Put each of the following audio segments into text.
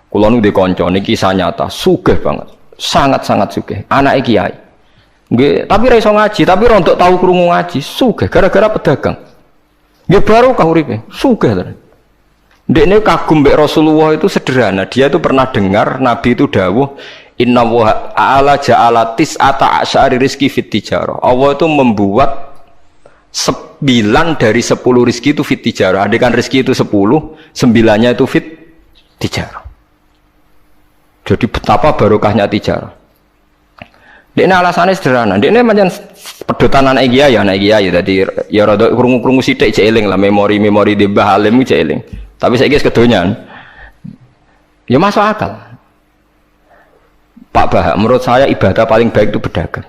Kula nu dikonco niki kisah nyata, sugih banget. Sangat-sangat sugih. Anake kiai. Nggih, tapi ra iso ngaji, tapi rontok tahu krungu ngaji, sugih gara-gara pedagang. Nggih barokah uripe, sugih tenan. Ndekne kagum mbek Rasulullah itu sederhana. Dia itu pernah dengar Nabi itu dawuh, "Inna wa ta'ala ja'ala tis'ata asyari rizki fit tijarah." Allah itu membuat 9 dari 10 rizki itu fit tijarah. Andaikan rizki itu 10, 9-nya itu fit tijarah. Jadi betapa barokahnya tijarah. Ini alasannya sederhana. Ini macam pedotan anak kiai ya. Jadi ya rada krungu-krungu sithik cek eling lah memori-memori di Mbah Halim cek eling. Tapi saiki kedonyan. Ya masuk akal. Pak Bah, menurut saya ibadah paling baik itu berdagang.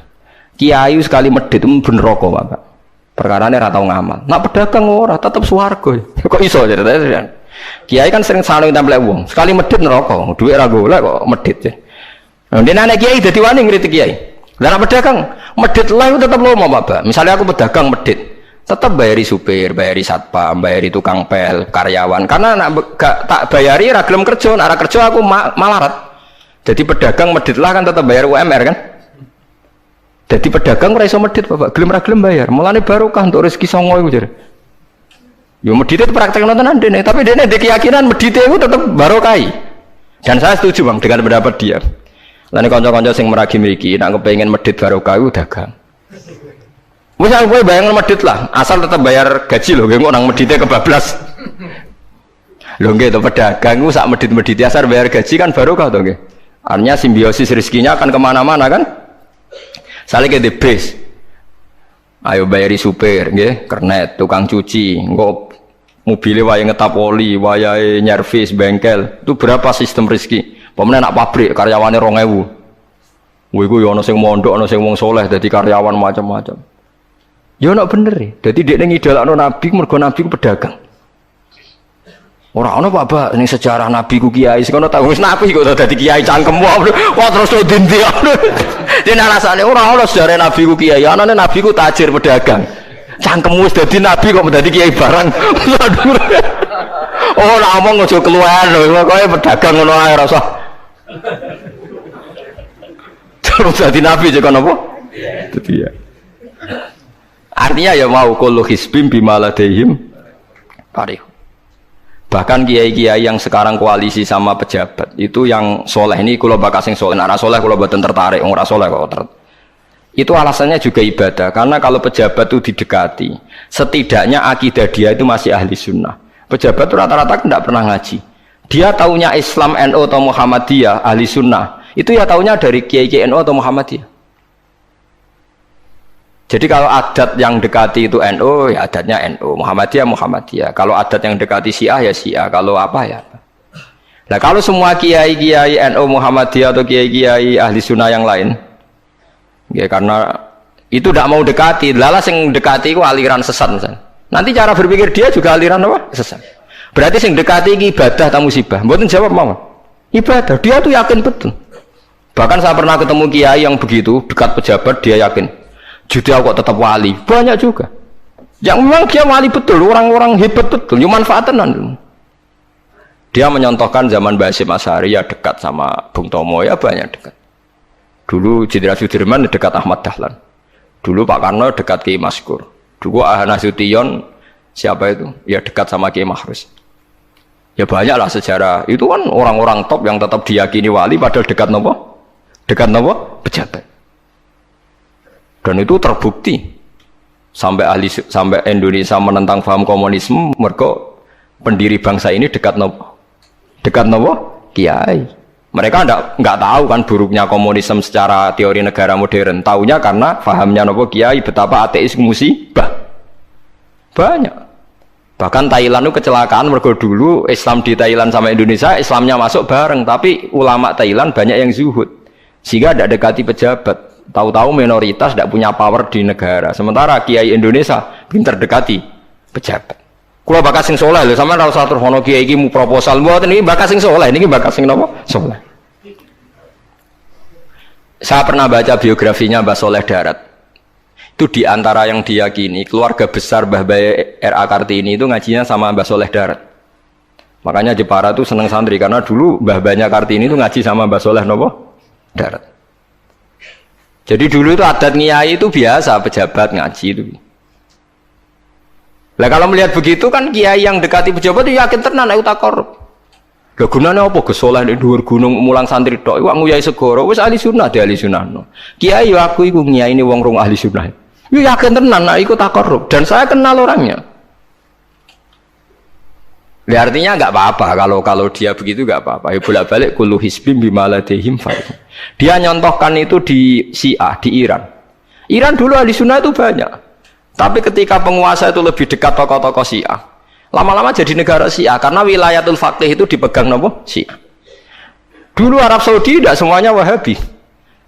Kiai sekali medhit itu ben neraka, Pak. Perkarane ra tau ngamal. Nak pedagang ora tetep swarga. Kok iso ceritanya? Kiai kan sering saling tempel wong. Sekali medhit neraka, dhuwit ra golek kok medhit. Nah, dene anak kiai dadi wani ngritik kiai. Lah nek pedagang medhit lah itu tetep lomo, Pak. Misalnya aku pedagang medhit, tetap bayari supir, bayari satpam, bayari tukang pel, karyawan. Karena nak gak tak bayari ra gelem kerja, nek ra kerja aku malarat. Jadi pedagang medhit lah kan tetap bayar UMR kan? Jadi pedagang ora iso medhit, Bapak. Gelem ra gelem bayar. Mulane barokah untuk rezeki songo iku jare. Yo medhit itu praktek nontonan dene, tapi dene ndek keyakinan medhit itu tetap barokah. Dan saya setuju, Bang, dengan pendapat dia. Lah nek kanca-kanca sing meragi mriki nek kepengin medhit barokah iku dagang. Wis kowe bayang medhit lah, asal tetap bayar gaji lho, nggih kok nang medhite kebablas. Lho nggih to pedagang ku sak medhit-medhit asal bayar gaji kan barokah to nggih. Artinya simbiosis rezekinya akan kemana-mana kan? Saling ke debes. Ayo bayari supir, nggih, kernet, tukang cuci, engko mobilnya waya ngetap oli, waya nyervis bengkel. Itu berapa sistem rezeki? Pemene nak pabrik karyawane 2000. Kuwi ku yo ana sing mondok, ana sing wong saleh dadi karyawan macam-macam. Ya nak bener e. Dadi dekne ngidolakno nabi mergo nabi ku pedagang. Ora ana Pak ning sejarah nabi ku kiai sing ana tak wis nabi kok dadi kiai cangkem wah terus to dindi. Dene alasane ora ana sejarah nabi ku kiai, anane nabi ku tajir pedagang. Cangkem wis dadi nabi kok dadi kiai barang. Oh ora omong aja keluar lho, kowe pedagang ngono ae rasa. Terus dadi nabi cek apa? Dadi ya. Artinya ya mau kullu hisbim bimaladehim parih. Bahkan kiai-kiai yang sekarang koalisi sama pejabat itu yang soleh ini kula bakal sing soleh, nek ora soleh kula mboten tertarik, wong ora soleh kok. Itu alasannya juga ibadah, karena kalau pejabat itu didekati, setidaknya akidah dia itu masih ahli sunnah. Pejabat itu rata-rata tidak pernah ngaji. Dia taunya Islam NU atau Muhammadiyah ahli sunnah, itu ya taunya dari kiai-kiai NU atau Muhammadiyah. Jadi kalau adat yang dekati itu NU, ya adatnya NU, Muhammadiyah, Muhammadiyah. Kalau adat yang dekati Syiah, ya Syiah. Kalau apa ya apa. Nah kalau semua kiai-kiai NU, Muhammadiyah atau kiai-kiai ahli sunnah yang lain, ya karena itu tidak mau dekati, lala sing dekati itu aliran sesat misalnya. Nanti cara berpikir dia juga aliran apa? Sesat. Berarti sing dekati ini ibadah atau musibah? Mboten jawab mama. Ibadah, dia tuh yakin betul. Bahkan saya pernah ketemu kiai yang begitu dekat pejabat, dia yakin. Jadi aku tetap wali, banyak juga. Yang memang dia wali betul, orang-orang hebat betul, cuma manfaatan. Dia menyontohkan zaman Mbah Hasyim Asy'ari ya dekat sama Bung Tomo ya banyak dekat. Dulu Jenderal Sudirman dekat Ahmad Dahlan. Dulu Pak Karno dekat Kiai Maskur. Dulu Nasution siapa itu? Ya dekat sama Kiai Mahrus. Ya banyaklah sejarah. Itu kan orang-orang top yang tetap diyakini wali padahal dekat nopo? Dekat nopo? Pejabat. Dan itu terbukti sampai Indonesia menentang paham komunisme mergo pendiri bangsa ini dekat nopo kiai. Mereka nggak tahu kan buruknya komunisme secara teori negara modern, taunya karena pahamnya nopo kiai betapa ateis musibah banyak. Bahkan Thailand itu kecelakaan mergo dulu Islam di Thailand sama Indonesia Islamnya masuk bareng, tapi ulama Thailand banyak yang zuhud sehingga tidak dekati pejabat. Tahu-tahu minoritas tidak punya power di negara. Sementara kiai Indonesia pinter dekati pejabat. Kalau bakas sing soleh lho, sama ora usah terus ono kiai iki mu proposal mboten niki bakas sing soleh, niki bakas sing napa? Soleh. Saya pernah baca biografinya Mbah Soleh Darat. Itu di antara yang diyakini keluarga besar Mbah Bae R.A. Kartini itu ngajinya sama Mbah Soleh Darat. Makanya Jepara tuh seneng santri karena dulu Mbah Kartini tuh ngaji sama Mbah Soleh nopo darat. Jadi dulu itu adat kiai itu biasa pejabat ngaji itu. Lah kalau melihat begitu kan kiai yang dekati pejabat itu yakin tenan aku tak korup. Lah gunane apa Gus Soleh nek dhuwur gunung mulang santri tok iku nguyai segoro wis ahli sunnah de ahli sunnah. Kiai yo aku iku ngiyaine wong rong ahli sunnah. Yo yakin tenan nek iku tak korup dan saya kenal orangnya. Ya, artinya nggak apa-apa kalau dia begitu nggak apa-apa. Ya bolak-balik kullu hisbim bima ladehim fa'il. Dia nyontohkan itu di Syiah di Iran. Iran dulu ahli sunnah itu banyak. Tapi ketika penguasa itu lebih dekat tokoh-tokoh Syiah, lama-lama jadi negara Syiah karena wilayatul faqih itu dipegang nopo Syiah. Dulu Arab Saudi tidak semuanya Wahabi.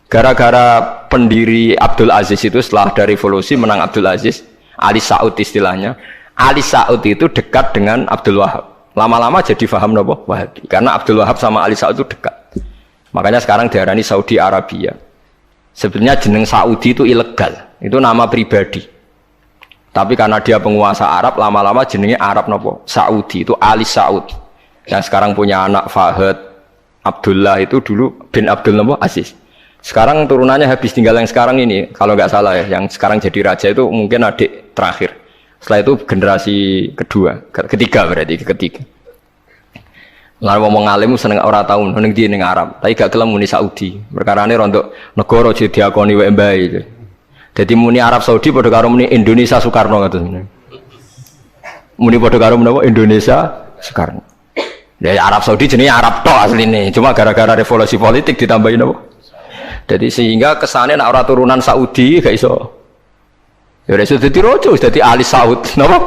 Gara-gara pendiri Abdul Aziz itu setelah ada revolusi menang Abdul Aziz, Ali Saud istilahnya. Ali Saud itu dekat dengan Abdul Wahab. Lama-lama jadi faham nopo Wahabi. Karena Abdul Wahab sama Ali Saud itu dekat. Makanya sekarang diarani Saudi Arabia. Sebenarnya jeneng Saudi itu ilegal. Itu nama pribadi. Tapi karena dia penguasa Arab, lama-lama jenengnya Arab nopo Saudi. Itu Ali Saud. Yang sekarang punya anak Fahad Abdullah itu dulu bin Abdul nopo Aziz. Sekarang turunannya habis tinggal yang sekarang ini. Kalau nggak salah ya, yang sekarang jadi raja itu mungkin adik terakhir. Setelah itu generasi ketiga berarti ketiga. Lalu ngomong alim seneng ora tau ning ndi ning Arab, tapi gak gelem muni Saudi. Perkarane rontok negara jadi diakoni wae mbae. Dadi muni Arab Saudi padha karo muni Indonesia Soekarno ngoten. Muni padha karo menapa Indonesia Soekarno. Ya Arab Saudi jenenge Arab tok asline, cuma gara-gara revolusi politik ditambahin apa? Jadi sehingga kesane nek ora turunan Saudi gak iso. Ya wis dadi rojo, dadi ahli Saud, napa?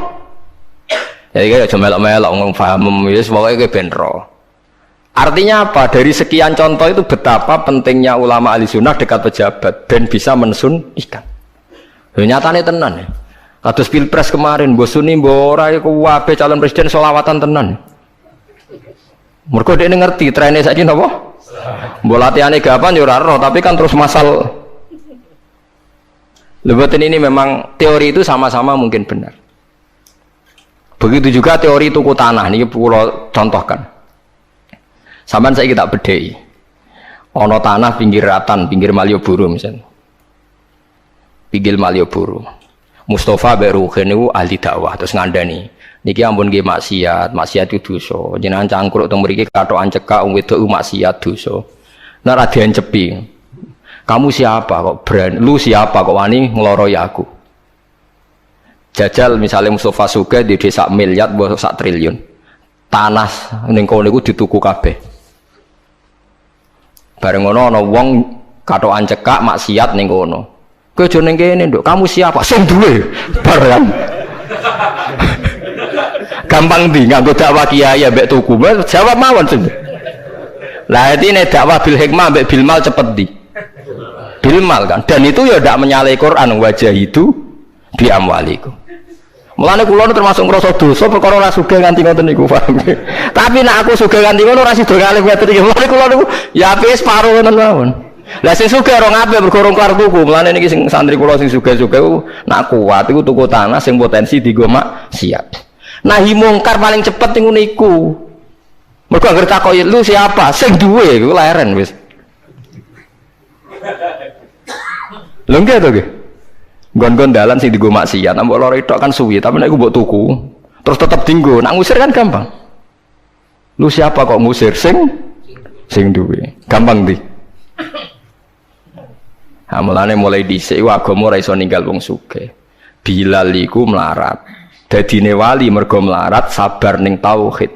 Jadi kayak aja melok-melok ngomong paham wis pokoke kowe ben ro. Artinya apa? Dari sekian contoh itu betapa pentingnya ulama ahli sunnah dekat pejabat dan bisa mensunnikan. Ya nyatane tenan ya. Kados Pilpres kemarin, mbok suni mbok ora iku wae calon presiden selawatan tenan. Mergo dhekne ngerti trene saiki napa? Mbok latihane gapan ya ora ro, tapi kan terus masal. Lebatin ini memang teori itu sama-sama mungkin benar. Begitu juga teori tuku tanah ini pulau contohkan. Saman saya kita bedai. Ono tanah pinggir Ratan, pinggir Malioboro misalnya. Pinggir Malioboro. Mustafa Beruhin itu ahli dakwah terus ngandani. Niki ampun nggih maksiat itu dosa. Jenengan cangkruk teng mriki kathokan cekak wong wedok maksiat dosa. Nek ra diancepi. Kamu siapa kok brand? Lu siapa kok wani ngeloroi aku? Jajal misalnya Mustafa Sugih di desa miliar buat 1 triliun. Tanah ning kono iku dituku kabeh. Bareng ngono ana wong kathokan cekak maksiat ning kono. Kowe aja ning kene, Nduk. Kamu siapa? Sing duwe barang. Gampang ndi nganggo dakwah kiai mbek tuku. Jawab mawon sing. Lah iki nek dakwah bil hikmah mbek bil mal cepet ndi? Bilmal kan, dan itu ya tidak menyalahi Quran wajah itu bi amwalikum. Mulane kula termasuk ngrasa dosa perkara ora sugih nganti ngoten niku paham. Tapi nek aku sugih nganti ngono ora sida kalih ngoten iki. Mulane kula niku ya wis separo ngoten mawon. Lah sing sugih ora ngape mergo rong kelar tuku. Mulane niki sing santri kula sing sugih-sugih nak kuat iku tuku tanah sing potensi dienggo maksiat. Nahi mungkar paling cepet niku. Mergo anggere takoki lu siapa? Sing duwe iku leren wis. Lho nggih to nggih. Gon-gon dalan sing dienggo maksiat, mbok loro tok kan suwi, tapi nek iku mbok tuku, terus tetep dienggo. Nak ngusir kan gampang. Lu siapa kok ngusir sing duwe? Gampang ndi? Ha mulane mulai dhisik agama ora iso ninggal wong sugih. Bilal iku melarat. Dadine wali mergo melarat sabar ning tauhid.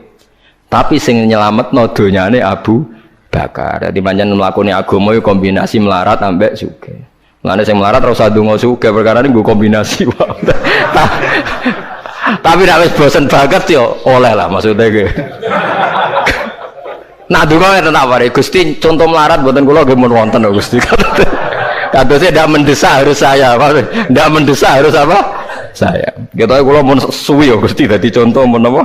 Tapi sing nyelametno donyane Abu Bakar. Dadi pancen mlakune agama iku kombinasi melarat ambek sugih. Mulane sing melarat ora usah ndonga sugih perkara niku kombinasi wae. Tapi nek wis bosen banget yo oleh lah maksudnya ge. Nah ndonga enten tak wari Gusti contoh melarat mboten kula nggih mun wonten lho Gusti. Kadosnya ndak mendesak harus saya. Ndak mendesak harus apa? Saya. Ketoke kula mun suwi yo Gusti dadi contoh mun apa?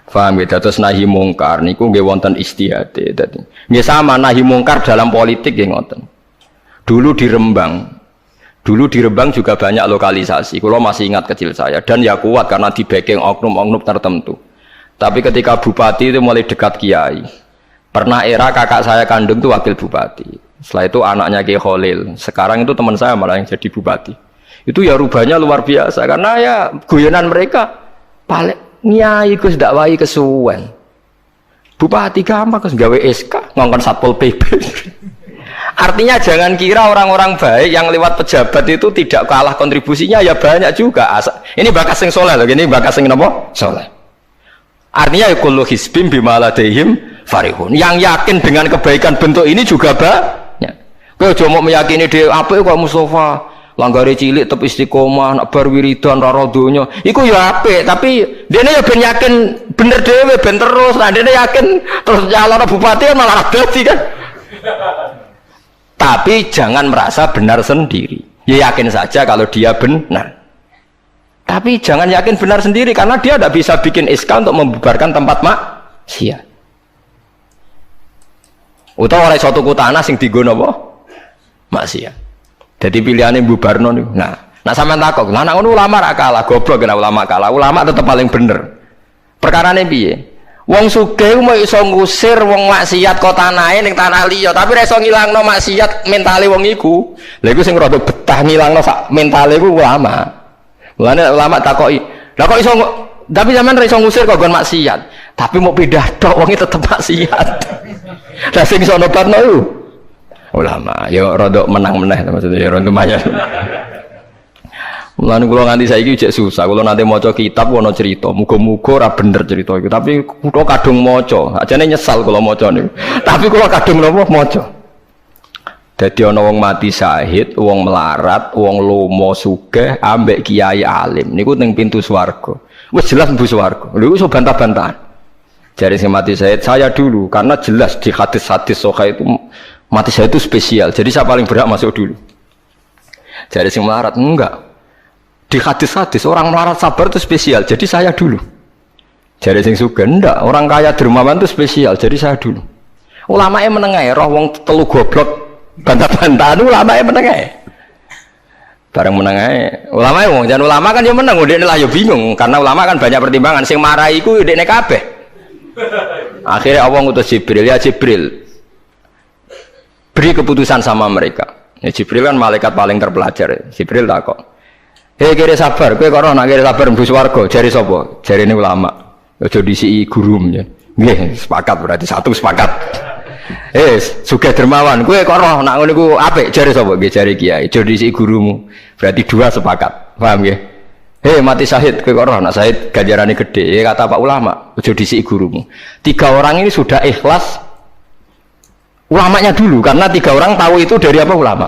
Paham ya, terus nahi mungkar niku nggih wonten istihade dadi. Nggih sama nahi mungkar dalam politik nggih ngoten. Dulu di Rembang juga banyak lokalisasi. Kalau masih ingat kecil saya dan ya kuat karena di backing oknum-oknum tertentu. Tapi ketika bupati itu mulai dekat kiai. Pernah era kakak saya kandung itu wakil bupati. Setelah itu anaknya Kiai Khalil. Sekarang itu teman saya malah yang jadi bupati. Itu ya rubahnya luar biasa karena ya guyonan mereka paling nyai Gus dakwai kesuwen. Bupati gampang Gus gawe SK ngongkon Satpol PP. Artinya jangan kira orang-orang baik yang lewat pejabat itu tidak kalah kontribusinya, ya banyak juga. Ini bakas sing soleh loh, ini bakas sing napa? Soleh. Artinya ya kullu hisbim bima ladaihim farihun. Yang yakin dengan kebaikan bentuk ini juga banyak. Kowe aja mau meyakini dhewe apik kok Mustafa, langgare cilik tetep istiqomah, nak bar wiridan ora donya. Iku ya apik, tapi dene ya ben yakin bener dhewe ben terus. Nah dene yakin terus calon bupati malah dadi kan. Tapi jangan merasa benar sendiri. Ya yakin saja kalau dia benar. Tapi jangan yakin benar sendiri karena dia tidak bisa bikin SK untuk membubarkan tempat maksiat. Utawa oleh suatu tanah sing dienggo napa? Maksiat. Jadi pilihannya bubarno niku. Nah sampean takok, lah nek ngono ulama ra kalah, goblok kena ulama kalah. Ulama tetap paling bener. Perkarane piye? Wong sugih mau iso ngusir wong maksiat kok tanahe ning tanah liya, tapi ra iso ngilangno maksiat mentale wong iku. Lha iku sing rada betah ngilangno sak mentale iku ulama. Mulane ulama takoki, "Lah kok iso tapi sampean ra iso ngusir kok gon maksiat, tapi mau pindah tok wong tetep maksiat." Lah sing iso nobatno iku ulama. Ya rada menang meneh maksudnya ya rada lumayan. Mulane kula nganti saiki jek susah. Kula nanti maca kitab ana cerita, muga-muga ora bener cerita iku, tapi kula kadung maca. Ajane nyesal kula maca niku. Tapi kula kadung napa maca. Dadi ana wong mati syahid, wong melarat, wong lomo sugih ambek kiai alim niku ning pintu swarga. Wis jelas mlebu swarga. Lha iso bantah-bantahan. Jare sing mati syahid saya dulu karena jelas di hadis-hadis sahih itu mati syahid itu spesial. Jadi saya paling berhak masuk dulu. Jare sing melarat enggak. Di hadis-hadis orang melarat sabar itu spesial. Jadi saya dulu. Jare sing sugih enggak, orang kaya dermawan itu spesial. Jadi saya dulu. Ulamae menengae roh wong telu goblok bantah-bantahan ulama meneng ae. Bareng meneng ae. Ulama wong jan ulama kan ya meneng, ndekne lah ya bingung karena ulama kan banyak pertimbangan. Sing marahi iku ndekne kabeh. Akhirnya Allah ngutus Jibril, ya Jibril. Beri keputusan sama mereka. Ya Jibril kan malaikat paling terpelajar. Jibril takok. "Hei kira sabar, kowe kok ora nak kira sabar mlebu swarga?" Jare sapa? Jarine ulama. Aja disiki gurum ya. Nggih, sepakat berarti satu sepakat. Sugih dermawan, kowe kok roh nak ngono iku apik jare sapa? Nggih jare kiai. Aja disiki gurumu. Berarti dua sepakat. Paham nggih? Mati syahid kowe kok roh nak syahid ganjarane gede. Kata Pak ulama, aja disiki gurumu. Tiga orang ini sudah ikhlas ulamanya dulu karena tiga orang tahu itu dari apa ulama.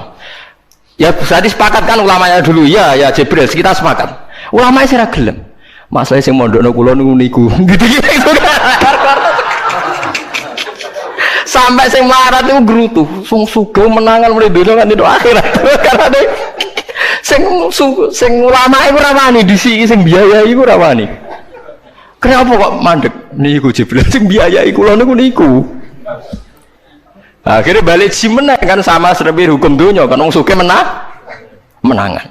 Ya berarti sepakat kan ulamanya dulu. Ya Jibril, kita sepakat. Ulamanya sira gelem. Masalah sing mondokno kula niku. Gitu-gitu kan. Sampai sing melarat itu gerutu, sing sugih menangan mulai dunia kan itu akhirat. Karena sing ulama iku ora wani disiki, sing biayai iku ora wani. Kenapa kok mandek niku Jibril sing biayai kula niku. Akhirnya balik si menang kan sama seperti hukum dunia kan wong sugih menangan.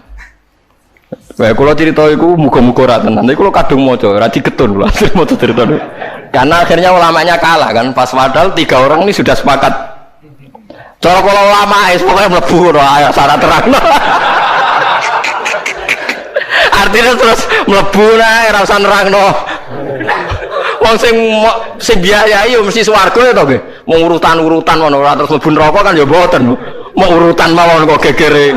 Wah, kalau cerita itu muga-muga ora tenan. Nek kula kadung maca, ora digetun kula maca cerita niku. Karena akhirnya ulamanya kalah kan pas padahal tiga orang ini sudah sepakat. Cara kalau ulama pokoknya mlebu ora syarat terang. Artinya terus mlebu ora usah nerangno. Wong sing biayai yo mesti swarga to nggih. Mau urutan-urutan ngono ora terus mlebu neraka kan ya mboten. Mau urutan mawon kok gegere.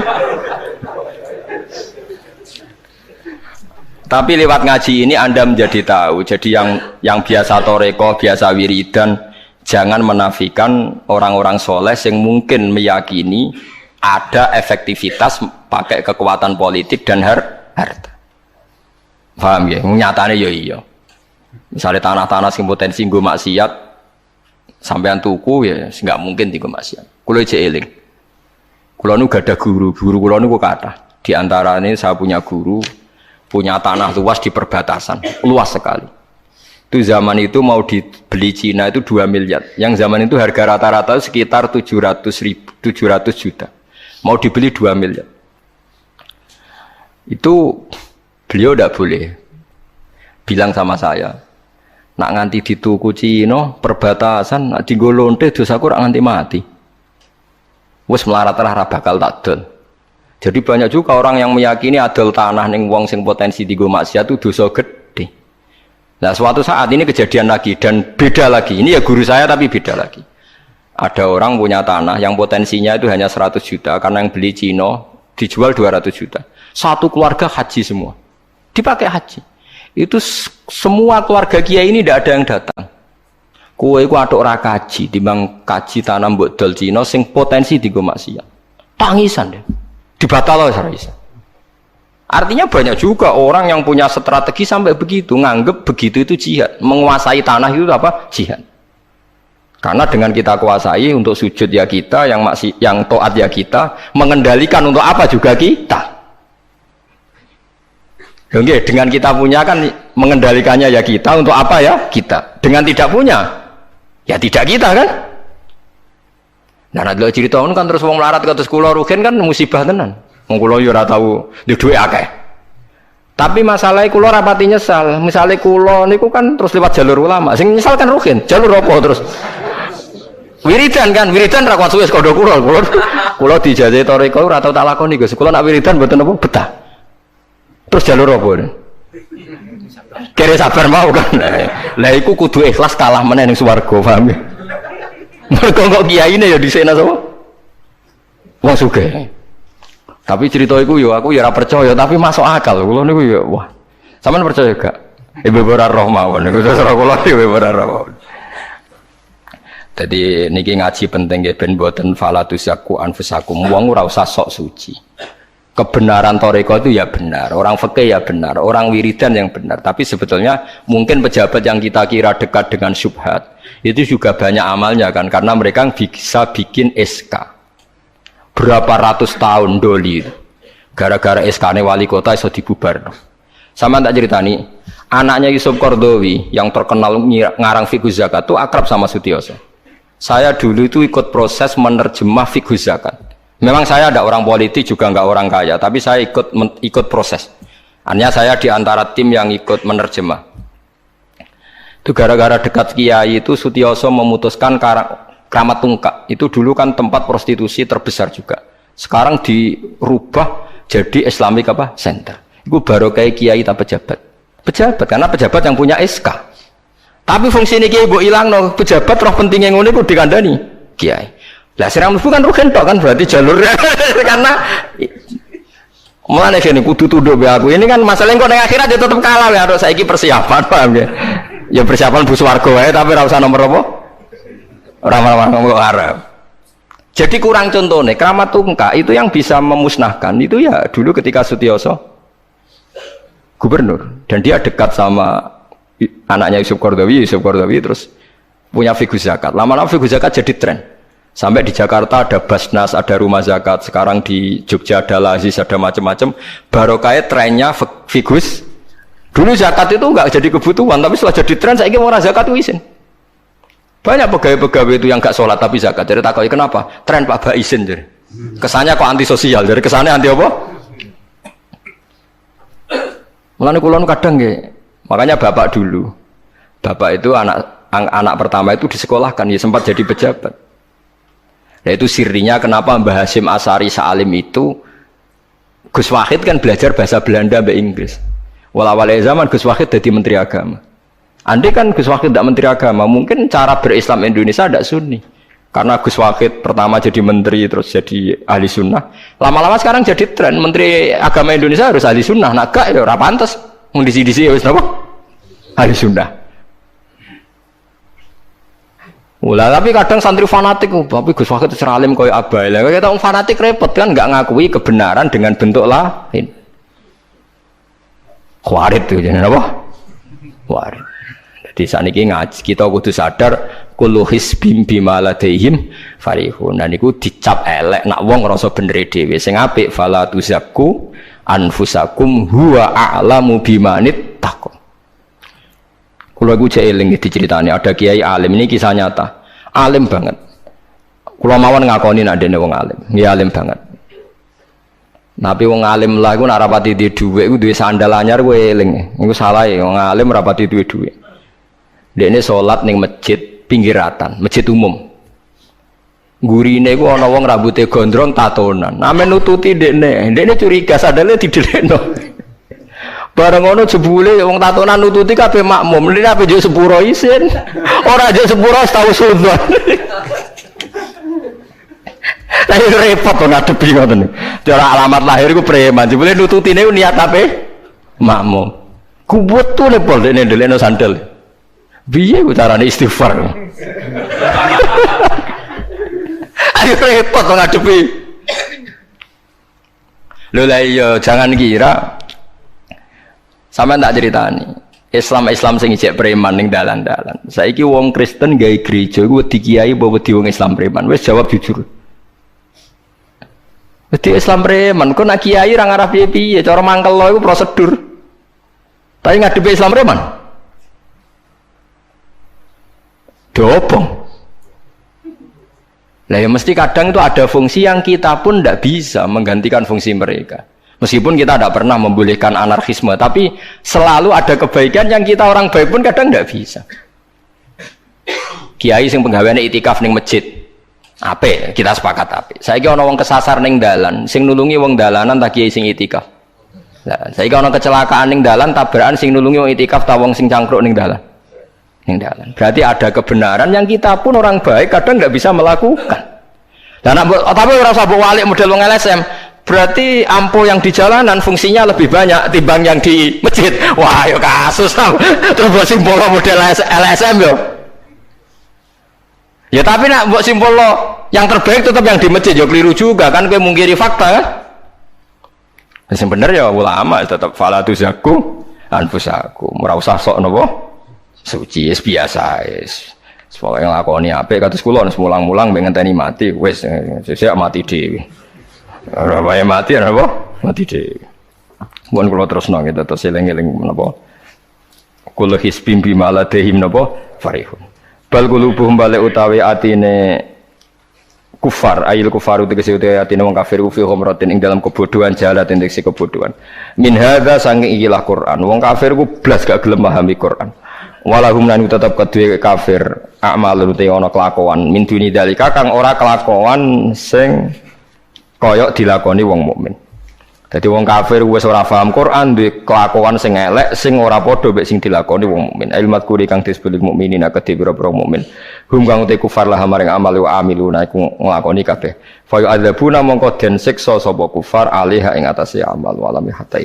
Tapi lewat ngaji ini Anda menjadi tahu. Jadi yang biasa toreko, biasa wiridan, jangan menafikan orang-orang soleh yang mungkin meyakini ada efektivitas pakai kekuatan politik dan harta. Paham ya? Nyatanya ya iya. Misalnya tanah-tanah yang potensi nggo maksiat, sampean tuku ya nggak mungkin nggo maksiat. Kulo aja eling. Kulo nu gak ada guru kulo nu kata. Di antara ini saya punya guru. Punya tanah luas di perbatasan, luas sekali. Itu zaman itu mau dibeli Cina itu 2 miliar. Yang zaman itu harga rata-rata sekitar 700 juta. Mau dibeli 2 miliar. Itu beliau tidak boleh bilang sama saya, nak nganti dituku Cina perbatasan nak dienggo lonte dosaku rak nganti mati. Wis melarat ora bakal tak dol. Jadi banyak juga orang yang meyakini adol tanah ning wong sing potensi dienggo maksiat itu dosa gede. Nah, suatu saat ini kejadian lagi dan beda lagi. Ini ya guru saya tapi beda lagi. Ada orang punya tanah yang potensinya itu hanya 100 juta karena yang beli Cina dijual 200 juta. Satu keluarga haji semua. Dipakai haji. Itu semua keluarga kiai ini tidak ada yang datang. Kowe iku atuk ora kaji, timbang kaji tanam mbok dol Cina sing potensi dienggo maksiat. Tangisan deh. Dibatal oleh Sarisa. Artinya banyak juga orang yang punya strategi sampai begitu, nganggep begitu itu jihad, menguasai tanah itu apa? Jihad. Karena dengan kita kuasai untuk sujud ya kita, yang taat ya kita, mengendalikan untuk apa juga kita. Oke, dengan kita punya kan mengendalikannya ya kita, untuk apa ya kita. Dengan tidak punya, ya tidak kita kan. Nah, nek lho cerita kan terus wong melarat kados kula rugen kan musibah tenan. Wong kula yo ora tau duwe akeh. Tapi masalahnya kula rapati nyesal. Misale kula niku kan terus lewat jalur ulama. Sing nyesal kan rugen. Jalur apa terus? Wiridan kan, wiridan ra kuat suwe kondo kula. Kula dijajahi toriko ora tau tak lakoni Gus. Kula nak wiridan mboten apa betah. Terus jalur apa? Kere sabar mau kan. Lah iku kudu ikhlas kalah meneh ning swarga, paham ya? Mereka kok kiai ini ya di sana sama wong sugih. Tapi cerita itu ya aku ya ora percaya tapi masuk akal. Kula niku ya wah. Sampeyan percaya gak? Ibu ora roh mawon niku terus kula ibu ora roh. Jadi niki ngaji penting nggih ben mboten falatusaku anfusakum. Wong ora usah sok suci. Kebenaran toriko itu ya benar, orang fikih ya benar, orang wiridan yang benar. Tapi sebetulnya mungkin pejabat yang kita kira dekat dengan syubhat itu juga banyak amalnya kan, karena mereka bisa bikin SK berapa ratus tahun doli gara-gara SK-nya wali kota iso dibubar. Sama tak ceritani, anaknya Yusuf Qaradawi yang terkenal ngarang fiqh zakat itu akrab sama Sutioso. Saya dulu itu ikut proses menerjemah fiqh zakat. Memang saya ada orang politik juga enggak orang kaya, tapi saya ikut proses. Artinya saya di antara tim yang ikut menerjemah. Itu gara-gara dekat kiai itu Sutioso memutuskan Kramat Tungkak. Itu dulu kan tempat prostitusi terbesar juga. Sekarang dirubah jadi Islamic apa? Center. Itu baru kayak kiai tanpa pejabat. Pejabat karena pejabat yang punya SK. Tapi fungsi ini kiai mbok ilangno, pejabat roh pentingnya ngono iku dikandani kiai. Lah sirang mlebu kan rugen tok kan berarti jalurnya karena mulane kene kudu tunduk be aku. Ini kan masalah engko ning akhirat ya tetep kalah ya harus saiki persiapan paham ya. Ya persiapan bus warga wae tapi ora usah nomor apa? Ora ngomong Arab. Jadi kurang contohnya Kramat Tungkak itu yang bisa memusnahkan itu ya dulu ketika Sutioso gubernur dan dia dekat sama anaknya Yusuf Qaradawi terus punya fiqh zakat. Lama-lama fiqh zakat jadi tren. Sampai di Jakarta ada Basnas, ada rumah zakat. Sekarang di Jogja ada Lazis, ada macam-macam. Barokah trennya figus. Dulu zakat itu enggak jadi kebutuhan, tapi setelah jadi tren, saya ingin orang zakat itu izin. Banyak pegawai-pegawai itu yang enggak sholat tapi zakat. Jadi takoi kenapa? Tren Pak Ba izin. Jadi. Kesannya kok antisosial. Jadi kesannya anti apa? Mulane kula kadang nggih. Makanya bapak dulu. Bapak itu anak pertama itu disekolahkan, ya sempat jadi pejabat. Nah itu sirinya kenapa Mbah Hasyim Asari Sa'alim itu Gus Wahid kan belajar bahasa Belanda sampai Inggris. Walawale zaman Gus Wahid jadi Menteri Agama. Andai kan Gus Wahid tidak Menteri Agama, mungkin cara berislam Indonesia tidak sunni. Karena Gus Wahid pertama jadi Menteri terus jadi ahli sunnah. Lama-lama sekarang jadi tren Menteri Agama Indonesia harus ahli sunnah. Nah gak ya ora pantes. Mung disi-disi ya wis napa? Ahli sunnah. Ulah tapi kadang santri fanatik, tapi Gus Wahid seralim koyo abai. Lah kita fanatik repot kan enggak ngakui kebenaran dengan bentuk lain. Khawarit itu jenenge apa? Khawarit. Jadi saniki ngaji kita kudu sadar kullu hisbim bima ladaihim farihun. Dan niku dicap elek nak wong ngrasa bener dhewe. Sing apik fala tuzakku anfusakum huwa a'lamu bimanit taqwa. Kalau aku cek eling diceritani ada kiai alim, ini kisah nyata, alim banget. Kalau mawon ngakoni nak dene wong alim, dia alim banget. Tapi wong alim lah, aku nak rapati di duit, aku duit sandal anyar, aku eling. Aku salah ya, wong alim rapati duit. Dekne salat ning masjid pinggiratan, masjid umum. Gurine ku ana wong rambute gondrong tatonan. Ame nututi dekne curiga sadale didelekno. Bareng ngono jebule wong tatonan nututi kabeh makmum. Lha ape njuk sepuro isin. Ora njuk sepuro tau sudzon. Tapi repot kok ngadepi ngoten. Cara alamat lahir ku preman. Jebule nututine niat ape? Makmum. Kubut tuh lepol dene ndelekno sandal. Piye ku carane istighfar? Ayo repot kok ngadepi. Lho lah iya jangan kira sampean tak ceritani. Islam sing ijek preman ning dalan-dalan. Saiki wong Kristen gawe gereja iku wedi kiai apa wedi wong Islam preman? Wis jawab jujur. Wedi Islam preman, kok nak kiai ra ngarah piye-piye, cara mangkel lo iku prosedur. Tapi ngadepi Islam preman. Dobong. Lah ya mesti kadang itu ada fungsi yang kita pun tidak bisa menggantikan fungsi mereka. Meskipun kita tidak pernah membolehkan anarkisme, tapi selalu ada kebaikan yang kita orang baik pun kadang tidak bisa. Kiai sing penggaweane itikaf ning masjid. Ape kita sepakat ape. Saiki ana wong kesasar ning dalan, sing nulungi wong dalanan ta kiai sing itikaf. Lah saiki ana kecelakaan ning dalan, tabrakan sing nulungi wong itikaf ta wong sing cangkruk ning dalan. Ning dalan. Berarti ada kebenaran yang kita pun orang baik kadang enggak bisa melakukan. Lah tapi ora usah mbok walik model wong LSM. Berarti ampo yang di jalanan fungsinya lebih banyak timbang yang di masjid. Wah, yo kasus. Terus mbok simbol model LSM yo. Ya tapi nak mbok simbol yang terbaik tetap yang di masjid yo keliru juga kan kowe mungkiri fakta kan? Sing bener ya ulama tetap fala tuzaku anfusakum. Ora usah sok napa suci wis biasa wis. Pokoke nglakoni apik kados kula mulang-mulang mbek ngenteni mati wis sesuk mati dhewe. Ora wae mati apa? Mati dhewe. Mun kula terusno gitu terus eling-eling menapa. Kula hisbim bima ladehim napa farihun. Bal qulubuhum balik utawi atine kufar ayil kufaru tegese utawi atine wong kafir fi humratin ing dalam kebodohan jalat tegese kebodohan. Min hadza saking ikilah Quran. Wong kafir ku blas gak gelem pahami Quran. Walahum lan tetep kedue kafir amalun te ana kelakuan min duni dalika kang ora kelakuan sing kaya dilakoni wong mukmin. Dadi wong kafir wis ora paham Quran duwe kelakuan sing elek sing ora padha mek sing dilakoni wong mukmin. Ilmat kuri kang disebut mukminin akeh pira-pira mukmin. Hum kang te kufar lah maring amal wa amiluna iku nglakoni kabeh. Fa yu'adzabuna mongko den siksa sapa kufar alih ing atase amal walami hatta